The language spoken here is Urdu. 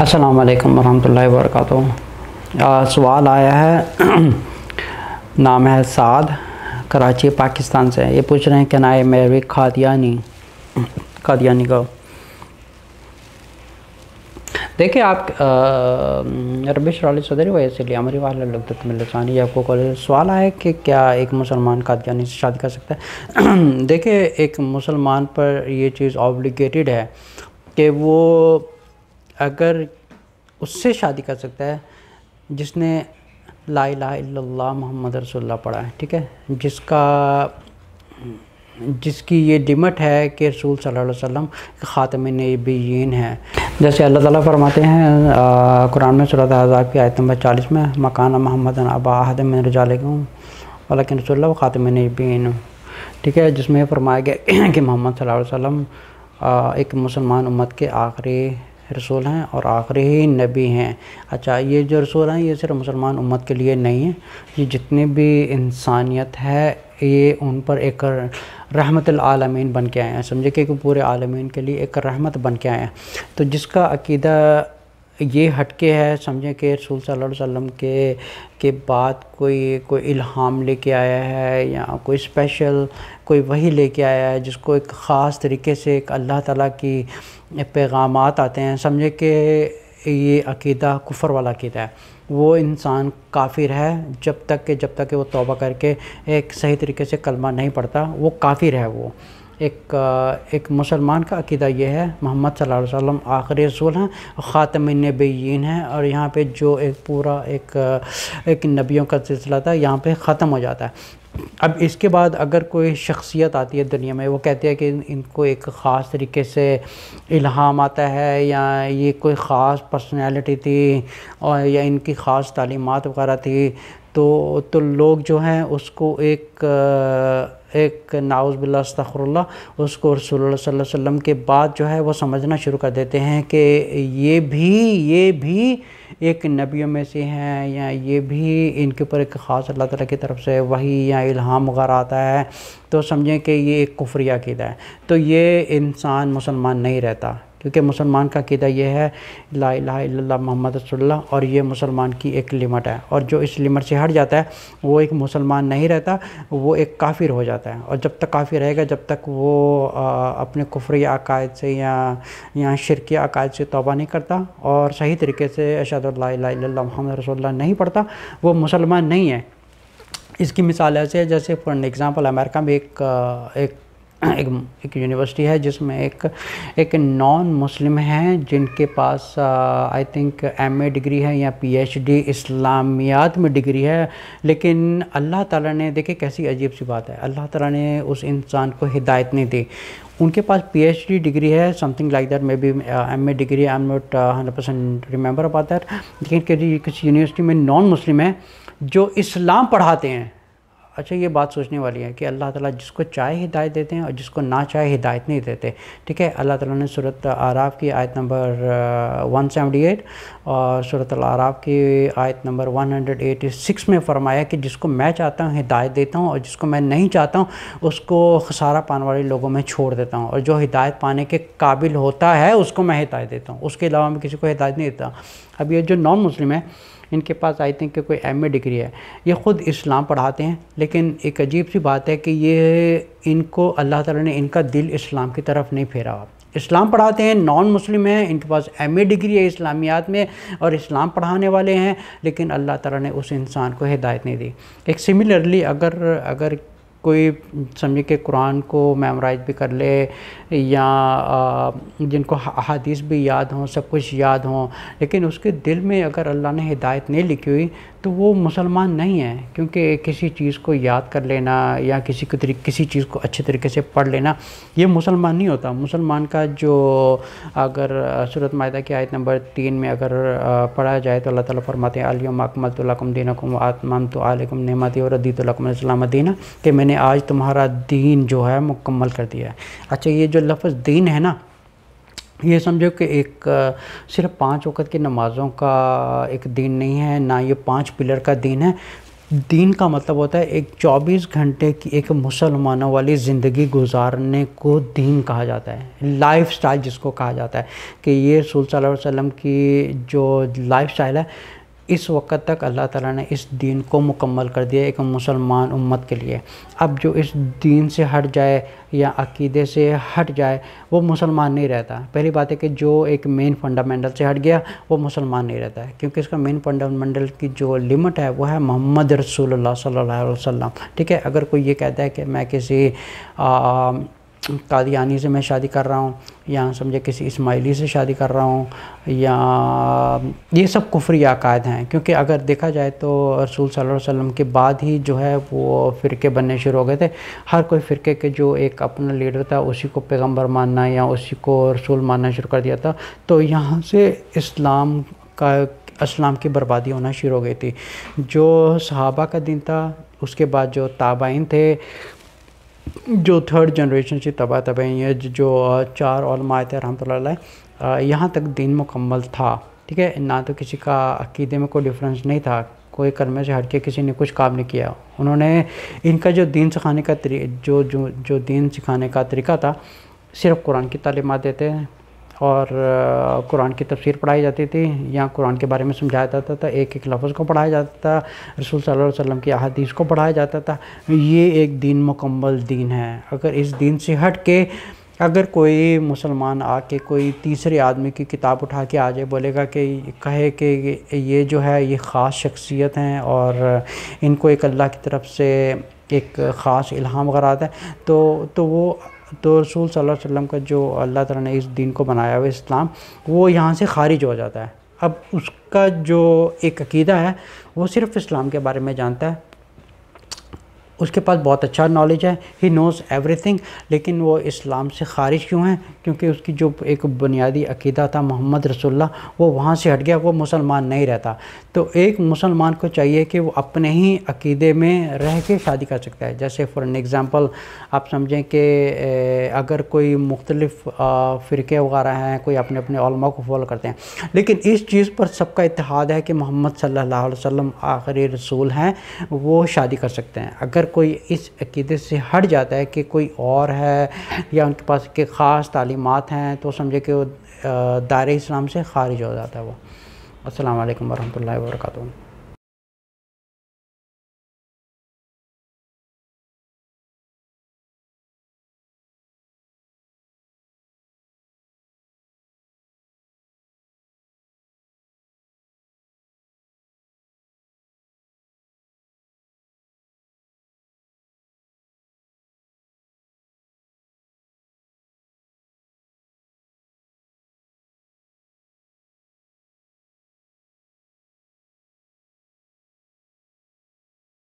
السلام علیکم ورحمۃ اللہ وبرکاتہ۔ سوال آیا ہے، نام ہے سعد، کراچی پاکستان سے۔ یہ پوچھ رہے ہیں کہ نائے میرے قادیانی کو دیکھیں آپ رب اشرح لی صدری ویسر لی امری واحلل عقدۃ من لسانی یفقہوا قولی۔ سوال ہے کہ کیا ایک مسلمان قادیانی سے شادی کر سکتا ہے؟ دیکھیں ایک مسلمان پر یہ چیز آبلیگیٹڈ ہے کہ وہ اگر اس سے شادی کر سکتا ہے جس نے لا الہ الا اللہ محمد رسول اللہ پڑھا ہے، ٹھیک ہے، جس کی یہ ڈیمٹ ہے کہ رسول صلی اللہ علیہ وسلم خاتم النبیین ہے۔ جیسے اللہ تعالیٰ فرماتے ہیں قرآن میں سورۃ احزاب کی آیت نمبر 40 میں، مکان محمد ابا احد من رجالکم ولکن رسول اللہ خاتم النبیین، ٹھیک ہے، جس میں فرمایا گیا کہ محمد صلی اللہ علیہ وسلم ایک مسلمان امت کے آخری رسول ہیں اور آخری ہی نبی ہیں۔ اچھا، یہ جو رسول ہیں یہ صرف مسلمان امت کے لیے نہیں ہیں، یہ جتنی بھی انسانیت ہے یہ ان پر ایک رحمت العالمین بن کے آئے ہیں، سمجھے کہ پورے عالمین کے لیے ایک رحمت بن کے آئے ہیں۔ تو جس کا عقیدہ یہ ہٹ کے ہے، سمجھیں کہ رسول صلی اللہ علیہ وسلم کے بعد کوئی الہام لے کے آیا ہے یا کوئی اسپیشل کوئی وحی لے کے آیا ہے جس کو ایک خاص طریقے سے ایک اللہ تعالیٰ کی پیغامات آتے ہیں، سمجھے کہ یہ عقیدہ کفر والا عقیدہ ہے۔ وہ انسان کافر ہے جب تک کہ وہ توبہ کر کے ایک صحیح طریقے سے کلمہ نہیں پڑھتا، وہ کافر ہے۔ وہ ایک مسلمان کا عقیدہ یہ ہے محمد صلی اللہ علیہ وسلم آخری رسول ہیں، خاتم النبیین ہیں، اور یہاں پہ جو ایک پورا ایک نبیوں کا سلسلہ تھا یہاں پہ ختم ہو جاتا ہے۔ اب اس کے بعد اگر کوئی شخصیت آتی ہے دنیا میں، وہ کہتے ہیں کہ ان کو ایک خاص طریقے سے الہام آتا ہے یا یہ کوئی خاص پرسنالٹی تھی اور یا ان کی خاص تعلیمات وغیرہ تھی، تو لوگ جو ہیں اس کو ایک نعوذ باللہ استغفر اللہ، اس کو رسول اللہ صلی اللہ علیہ وسلم کے بعد جو ہے وہ سمجھنا شروع کر دیتے ہیں کہ یہ بھی ایک نبیوں میں سے ہیں، یا یہ بھی ان کے اوپر ایک خاص اللہ تعالیٰ کی طرف سے وحی یا الہام وغیرہ آتا ہے، تو سمجھیں کہ یہ ایک کفری عقیدہ ہے۔ تو یہ انسان مسلمان نہیں رہتا، کیونکہ مسلمان کا عقیدہ یہ ہے لا الہ الا اللہ محمد رسول اللہ، اور یہ مسلمان کی ایک لمٹ ہے، اور جو اس لمٹ سے ہٹ جاتا ہے وہ ایک مسلمان نہیں رہتا، وہ ایک کافر ہو جاتا ہے۔ اور جب تک کافر رہے گا، جب تک وہ اپنے کفری عقائد سے یا شرکی عقائد سے توبہ نہیں کرتا اور صحیح طریقے سے اشہد ان لا الہ الا اللہ محمد رسول اللہ نہیں پڑھتا، وہ مسلمان نہیں ہے۔ اس کی مثال ایسے ہے جیسے فار ایگزامپل امریکہ میں ایک یونیورسٹی ہے جس میں ایک نان مسلم ہیں جن کے پاس آئی تھنک ایم اے ڈگری ہے یا پی ایچ ڈی اسلامیات میں ڈگری ہے، لیکن اللہ تعالیٰ نے، دیکھیں کیسی عجیب سی بات ہے، اللہ تعالیٰ نے اس انسان کو ہدایت نہیں دی۔ ان کے پاس پی ایچ ڈی ڈگری ہے، something like that, maybe M a degree, I am not 100% remember about that, لیکن کسی یونیورسٹی میں نان مسلم ہیں جو اسلام پڑھاتے ہیں۔ اچھا، یہ بات سوچنے والی ہے کہ اللہ تعالیٰ جس کو چاہے ہدایت دیتے ہیں اور جس کو نہ چاہے ہدایت نہیں دیتے، ٹھیک ہے۔ اللہ تعالیٰ نے سورۃ اعراف کی آیت نمبر 178 اور سورۃ الاعراف کی آیت نمبر 186 میں فرمایا کہ جس کو میں چاہتا ہوں ہدایت دیتا ہوں، اور جس کو میں نہیں چاہتا ہوں اس کو خسارہ پانے والے لوگوں میں چھوڑ دیتا ہوں، اور جو ہدایت پانے کے قابل ہوتا ہے اس کو میں ہدایت دیتا ہوں، اس کے علاوہ میں کسی کو ہدایت نہیں دیتا۔ اب یہ جو نان مسلم ہیں، ان کے پاس آئی تھنک کہ کوئی ایم اے ڈگری ہے، یہ خود اسلام پڑھاتے ہیں، لیکن ایک عجیب سی بات ہے کہ یہ ان کو اللہ تعالیٰ نے ان کا دل اسلام کی طرف نہیں پھیرا۔ اسلام پڑھاتے ہیں، نان مسلم ہیں، ان کے پاس ایم اے ڈگری ہے اسلامیات میں اور اسلام پڑھانے والے ہیں، لیکن اللہ تعالیٰ نے اس انسان کو ہدایت نہیں دی۔ ایک سملرلی اگر کوئی سمجھے کہ قرآن کو میمورائز بھی کر لے یا جن کو احادیث بھی یاد ہوں، سب کچھ یاد ہوں، لیکن اس کے دل میں اگر اللہ نے ہدایت نہیں لکھی ہوئی تو وہ مسلمان نہیں ہے، کیونکہ کسی چیز کو یاد کر لینا یا کسی چیز کو اچھے طریقے سے پڑھ لینا یہ مسلمان نہیں ہوتا۔ مسلمان کا جو اگر سورۃ مائدہ کی آیت نمبر 3 میں اگر پڑھا جائے تو اللہ تعالیٰ فرماتے ہیں الیوم اکملت لکم دینکم واتممت علیکم نعمتی ورضیت لکم الاسلام دینا، کہ میں نے آج تمہارا دین جو ہے مکمل کر دیا ہے۔ اچھا، یہ جو لفظ دین ہے نا، یہ سمجھو کہ ایک صرف 5 وقت کی نمازوں کا ایک دین نہیں ہے، نہ یہ 5 پلر کا دین ہے۔ دین کا مطلب ہوتا ہے ایک 24 گھنٹے کی ایک مسلمانوں والی زندگی گزارنے کو دین کہا جاتا ہے، لائف سٹائل جس کو کہا جاتا ہے کہ یہ رسول صلی اللہ علیہ وسلم کی جو لائف سٹائل ہے اس وقت تک اللہ تعالیٰ نے اس دین کو مکمل کر دیا ایک مسلمان امت کے لیے۔ اب جو اس دین سے ہٹ جائے یا عقیدے سے ہٹ جائے وہ مسلمان نہیں رہتا۔ پہلی بات ہے کہ جو ایک مین فنڈامنٹل سے ہٹ گیا وہ مسلمان نہیں رہتا ہے، کیونکہ اس کا مین فنڈامنٹل کی جو لمٹ ہے وہ ہے محمد رسول اللہ صلی اللہ علیہ وسلم، ٹھیک ہے۔ اگر کوئی یہ کہتا ہے کہ میں کسی قادیانی سے میں شادی کر رہا ہوں، یا سمجھے کسی اسماعیلی سے شادی کر رہا ہوں، یا یہ سب کفری عقائد ہیں، کیونکہ اگر دیکھا جائے تو رسول صلی اللہ علیہ وسلم کے بعد ہی جو ہے وہ فرقے بننے شروع ہو گئے تھے۔ ہر کوئی فرقے کے جو ایک اپنا لیڈر تھا اسی کو پیغمبر ماننا یا اسی کو رسول ماننا شروع کر دیا تھا، تو یہاں سے اسلام کی بربادی ہونا شروع ہو گئی تھی۔ جو صحابہ کا دین تھا، اس کے بعد جو تابعین تھے، جو تھرڈ جنریشن سے تابعین، جو 4 علماء تھے رحمۃ اللہ علیہ، یہاں تک دین مکمل تھا، ٹھیک ہے۔ نہ تو کسی کا عقیدے میں کوئی ڈفرینس نہیں تھا، کوئی کلمے سے ہٹ کے کسی نے کچھ کام نہیں کیا۔ انہوں نے ان کا جو دین سکھانے کا جو دین سکھانے کا طریقہ تھا، صرف قرآن کی تعلیمات دیتے ہیں اور قرآن کی تفسیر پڑھائی جاتی تھی، یا قرآن کے بارے میں سمجھایا جاتا تھا، ایک ایک لفظ کو پڑھایا جاتا تھا، رسول صلی اللہ علیہ وسلم کی احادیث کو پڑھایا جاتا تھا۔ یہ ایک دین مکمل دین ہے۔ اگر اس دین سے ہٹ کے اگر کوئی مسلمان آ کے کوئی تیسرے آدمی کی کتاب اٹھا کے آ جائے، بولے گا کہ کہے کہ یہ جو ہے یہ خاص شخصیت ہیں اور ان کو ایک اللہ کی طرف سے ایک خاص الہام وغیرہ آتا ہے، تو رسول صلی اللہ علیہ وسلم کا جو اللہ تعالیٰ نے اس دین کو بنایا ہوا اسلام، وہ یہاں سے خارج ہو جاتا ہے۔ اب اس کا جو ایک عقیدہ ہے وہ صرف اسلام کے بارے میں جانتا ہے، اس کے پاس بہت اچھا نالج ہے، ہی نوز ایوری تھنگ، لیکن وہ اسلام سے خارج کیوں ہیں؟ کیونکہ اس کی جو ایک بنیادی عقیدہ تھا محمد رسول اللہ، وہ وہاں سے ہٹ گیا، وہ مسلمان نہیں رہتا۔ تو ایک مسلمان کو چاہیے کہ وہ اپنے ہی عقیدے میں رہ کے شادی کر سکتا ہے۔ جیسے فار این ایگزامپل آپ سمجھیں کہ اگر کوئی مختلف فرقے وغیرہ ہیں، کوئی اپنے اپنے علماء کو فالو کرتے ہیں، لیکن اس چیز پر سب کا اتحاد ہے کہ محمد صلی اللہ علیہ وسلم آخری رسول ہیں، وہ شادی کر سکتے ہیں۔ اگر کوئی اس عقیدے سے ہٹ جاتا ہے کہ کوئی اور ہے یا ان کے پاس کے خاص تعلیمات ہیں، تو سمجھے کہ وہ دائرہ اسلام سے خارج ہو جاتا ہے وہ۔ السلام علیکم ورحمۃ اللہ وبرکاتہ۔